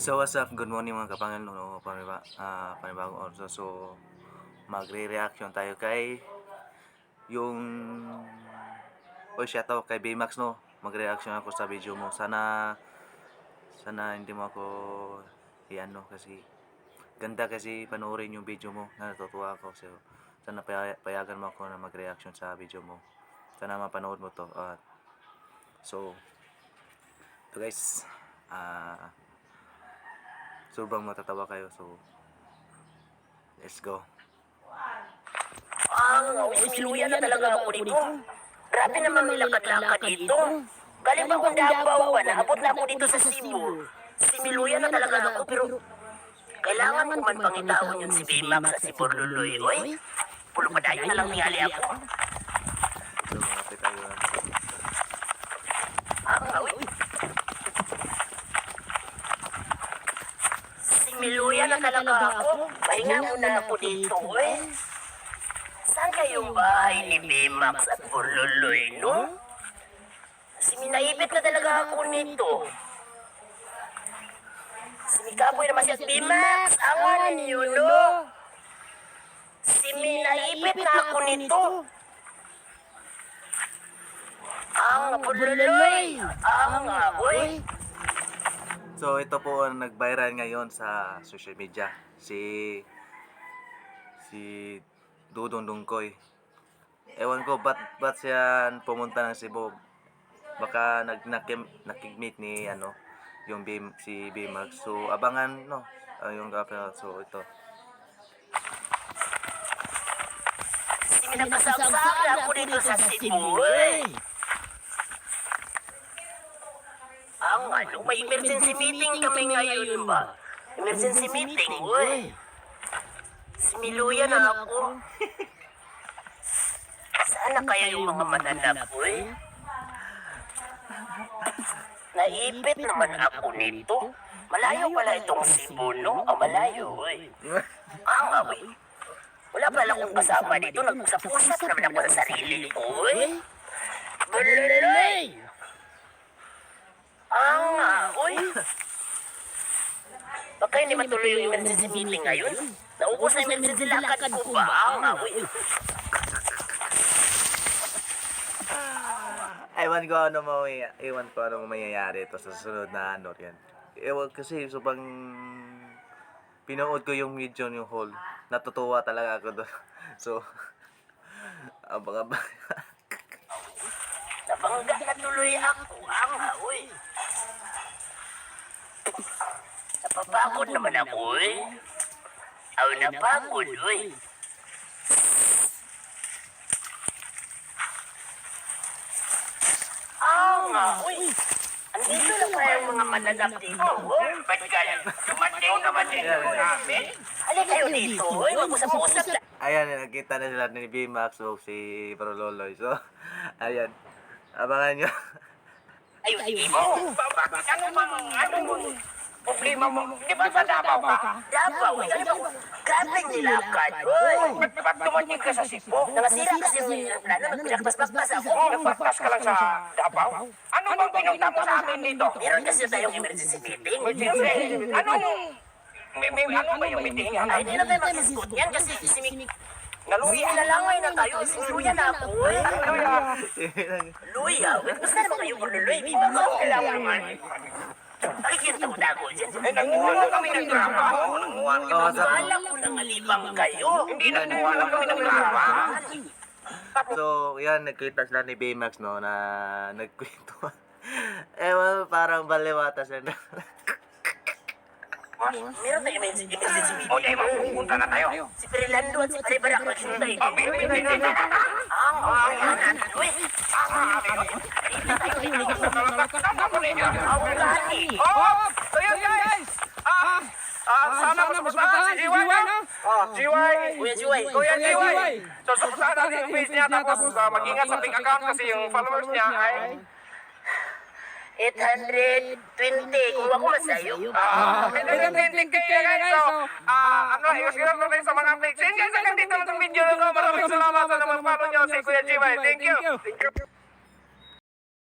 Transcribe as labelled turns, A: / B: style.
A: So what's up, good morning mga kapangal, panibagong orso. So magre-reaction tayo kay yung shoutout kay Baymax, no. Magre-reaction ako sa video mo. Sana hindi mo ako iano, kasi ganda kasi panoorin yung video mo, na natutuwa ako. So sana payagan mo ako na mag-reaction sa video mo. Sana mapanood mo to. So ito guys, sobrang matatawa kayo, so let's go.
B: Sinuya na talaga ako dito. Grabe naman may lakad-lakad dito. Galing pa akong Davao, naabot na ako dito sa Cebu. Similuya na talaga ako, pero kailangan ko man pangitawan yun si Baymax at si Borloloy. Oy, pulo pa tayo na lang ningali ako.
A: So malapit tayo.
B: Uy. Similuya na talaga ako. Pahinga muna ako dito, eh. Saan kayong bahay ni Baymax at Borloloy, no? Siminaipit na talaga ako nito. Simikaboy naman siya, Baymax. Awan ninyo, no? Siminaipit na ako nito. Ang Borloloy. Ang aboy.
A: So ito po ang nag-viral ngayon sa social media, si Dudong Dungkoy. Ewan ko ba't siya pumunta ng Cebu. Baka nakikmeet ni yung si Baymax. So abangan, no, yung kapal. So ito.
B: Sinapasapsap ako dito sa Cebu, eh. May emergency meeting kami ngayon ba? Emergency meeting, uy. Similuya na ako. Saan na kaya yung mga mananap, uy? Naipit naman ako nito. Malayo pala itong Cebu, no? Malayo, uy. Uy. Wala pala akong kasama dito. Nagpusap naman ako sa sarili ko, uy. Borloloy! Uy. Baka hindi matuloy yung emergency meeting ngayon. Naubos na emergency lakad ko ba? Uy.
A: Ewan ko ano mangyayari ito sa susunod na yan. Ewan kasi sobrang pinood ko yung video yung whole. Natutuwa talaga ako doon. So abang-abang.
B: Nabangga na tuloy ako. Uy. Napapagod naman ako, eh. Napagod, uy. Uy. Andito na pa yung mga mananap dito, uy. Ba't kaya dumating naman dito namin? Halika kayo dito, uy. Mag-usap-usap na.
A: Ayan, nakita na sila ni Baymax o si Borloloy. So ayan, abangan nyo.
B: Sige mo. Bakit anong problema mo? Di ba sa Davao ka? Davao? Grabe nilakad, uy. Ba't dumating ka sa Cebu? Nangasira kasi yung plano. Nagpaspas ako. Nagpaspas ka lang sa Davao? Ano bang pinunta mo sa amin dito? Meron kasi tayong emergency meeting. Ano ba yung meeting? Ay, hindi na tayo mag-discuss yan kasi Naluya na langay na tayo. Sinuya na ako, uy. Luya? Basta naman kayo Borloloy. Di ba ka kailangan naman? Ay, kintaw na ako dyan. Nanguha kami ng trabaho. Wala ko nang malibang kayo. Hindi nanguha kami ng trabaho.
A: So yan, nagkita sila ni Baymax, no, na nagkwento. Ewan, parang baliwata siya na.
B: Meron tayo emergency meeting. O, tayo magpupunta na tayo. Si Fernando at si Paribarak maghintay. Uy.
C: So yun guys, sana masuportahan si GY, no? GY. Kuya GY. So suportahan natin yung page niya, tapos mag-ingat sa pink account kasi yung followers niya ay
B: 820. Kung ako masayo.
C: 820k guys. So, i-share na rin sa mga page. Hindi sa dito ng video na. Maraming salamat sa naman follow niyo si Kuya GY. Thank you.